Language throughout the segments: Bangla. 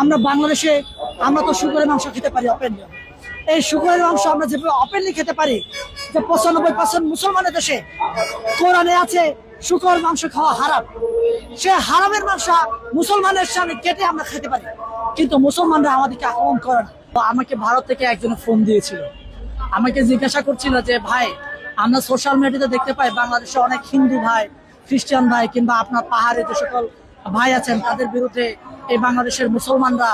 আমরা বাংলাদেশে আমরা তো শুকরের মাংস খেতে পারি ওপেনলি। এই শুকরের মাংস আমরা যেভাবে ওপেনলি খেতে পারি, যে 95% মুসলমানের দেশে কোরআনে আছে শুকর মাংস খাওয়া হারাম, সে হারামের মাংস মুসলমানের সামনে কেটে আমরা খেতে পারি, কিন্তু মুসলমানরা আমাদেরকে আক্রমণ করে না। আমাকে ভারত থেকে একজন ফোন দিয়েছিল, আমাকে জিজ্ঞাসা করছিল যে ভাই, আমরা সোশ্যাল মিডিয়াতে দেখতে পাই বাংলাদেশে অনেক হিন্দু ভাই, খ্রিস্টান ভাই কিংবা আপনার পাহাড়ে যে সকল ভাই আছেন তাদের বিরুদ্ধে এই বাংলাদেশের মুসলমানরা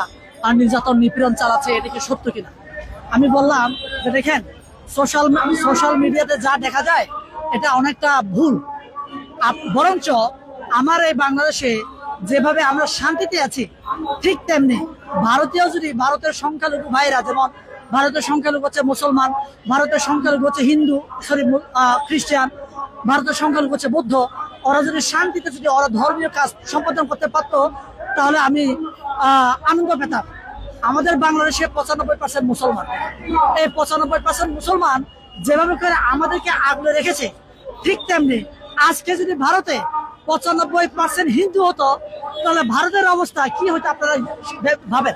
নির্যাতন নিপীড়ন চালাচ্ছে, এটা কি সত্য কিনা? আমি বললাম যে দেখেন, সোশ্যাল মিডিয়াতে যা দেখা যায় এটা অনেকটা ভুল। বরঞ্চ আমার এই বাংলাদেশে যেভাবে আমরা শান্তিতে আছি, ঠিক তেমনি ভারতের সংখ্যালঘু ভাইরা, যেমন ভারতের সংখ্যালঘু হচ্ছে মুসলমান, ভারতের সংখ্যালঘু হচ্ছে হিন্দু, খ্রিস্টান, ভারতের সংখ্যালঘু হচ্ছে বৌদ্ধ, ওরা যদি শান্তিতে ওরা ধর্মীয় কাজ সম্পাদন করতে পারতো তাহলে আমি আনন্দ পেতাম। আমাদের বাংলাদেশে 95% মুসলমান, এই 95% মুসলমান যেভাবে করে আমাদেরকে আগলে রেখেছে, ঠিক তেমনি আজকে যদি ভারতে 95% হিন্দু হতো তাহলে ভারতের অবস্থা কি হতো আপনারা ভাবেন।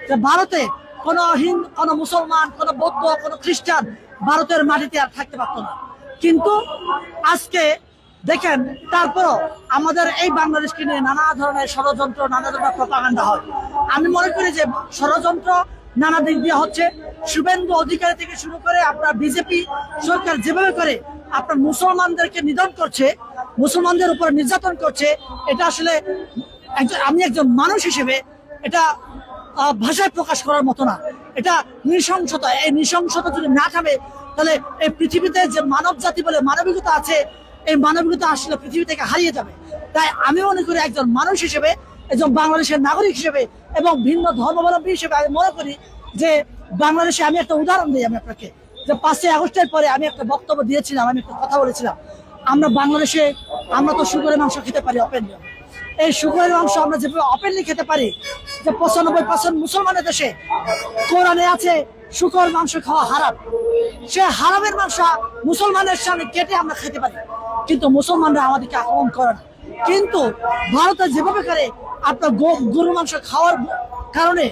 যে ভারতে কোনো মুসলমান, কোনো বৌদ্ধ, কোনো খ্রিস্টান ভারতের মাটিতে আর থাকতে পারতো না। কিন্তু আজকে দেখেন, তারপরও আমাদের এই বাংলাদেশকে নিয়ে নানা ধরনের ষড়যন্ত্র, নানা ধরনের প্রপাগান্ডা হয়। আমি মনে করি যে ষড়যন্ত্র নানা দিক দিয়ে হচ্ছে। শুভেন্দু অধিকারী থেকে শুরু করে আপনার বিজেপি সরকার যেভাবে করে আপনার মুসলমানদেরকে নিধন করছে, মুসলমানদের উপর নির্যাতন করছে, এটা আসলে আমি একজন মানুষ হিসেবে এটা ভাষায় প্রকাশ করার মতো না। এটা নৃশংসতা। এই নৃশংসতা যদি না থামে তাহলে এই পৃথিবীতে যে মানব জাতি বলে মানবিকতা আছে, এই মানবিকতা আসলে পৃথিবী থেকে হারিয়ে যাবে। তাই আমি মনে করি একজন মানুষ হিসেবে, একজন বাংলাদেশের নাগরিক হিসেবে এবং ভিন্ন ধর্মাবলম্বী হিসেবে আমি মনে করি যে বাংলাদেশে, আমি একটা উদাহরণ দিই আমি আপনাকে, যে 5ই আগস্টের পরে আমি একটা বক্তব্য দিয়েছিলাম, আমি একটা কথা বলেছিলাম, আমরা বাংলাদেশে আমরা তো শুকরের মাংস খেতে পারি ওপেনলি। এই শুকরের মাংস আমরা যেভাবে ওপেনলি খেতে পারি, যে 95% মুসলমানের দেশে কোরআনে আছে শুকর মাংস খাওয়া হারাম, সে হারামের মাংস মুসলমানের সামনে কেটে আমরা খেতে পারি, কিন্তু মুসলমানরা আমাদেরকে আক্রমণ করে না। কিন্তু ভারতে যেভাবে করে আপনার গরু মাংস খাওয়ার কারণে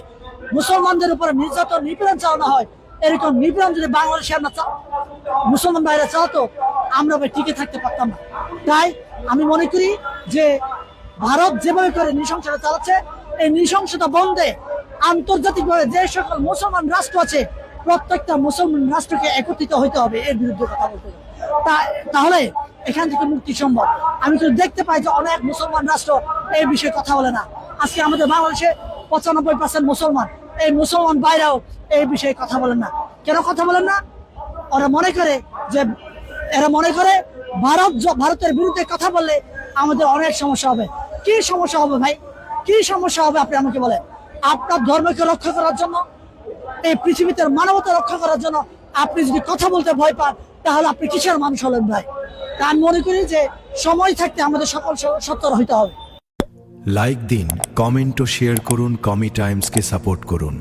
মুসলমানদের উপরে নির্যাতন নিপীড়ন চালানো হয়, এরকম নিপীড়ন যদি বাংলাদেশে আমরা মুসলমান ভাইরা চালাতো, আমরা টিকে থাকতে পারতাম না। তাই আমি মনে করি যে ভারত যেভাবে করে নৃশংসতা চালাচ্ছে, এই নৃশংসতা বন্ধে আন্তর্জাতিকভাবে যে সকল মুসলমান রাষ্ট্র আছে, প্রত্যেকটা মুসলমান রাষ্ট্রকে একত্রিত হইতে হবে এর বিরুদ্ধে কথা বলতে হবে। তাহলে এখান থেকে মুক্তি সম্ভব। আমি তো দেখতে পাই যে অনেক মুসলমান রাষ্ট্র এই বিষয়ে কথা বলে না। আজকে আমাদের বাংলাদেশে 95% মুসলমান, এই মুসলমান ভাইরাও এই বিষয়ে কথা বলেন না। কেন কথা বলেন না? ওরা মনে করে ভারতের বিরুদ্ধে কথা বললে আমাদের অনেক সমস্যা হবে। কি সমস্যা হবে ভাই? কি সমস্যা হবে আপনি আমাকে বলেন? আপনার ধর্মকে রক্ষা করার জন্য, এই পৃথিবীতে মানবতা রক্ষা করার জন্য আপনি যদি কথা বলতে ভয় পান, তাহলে আপনি কিসের মানুষ হলেন ভাই? তা আমি মনে করি যে সময় থাকতে আমাদের সকল সতর্ক হইতে হবে। লাইক দিন, কমেন্ট ও শেয়ার করুন, কমি টাইমসকে সাপোর্ট করুন।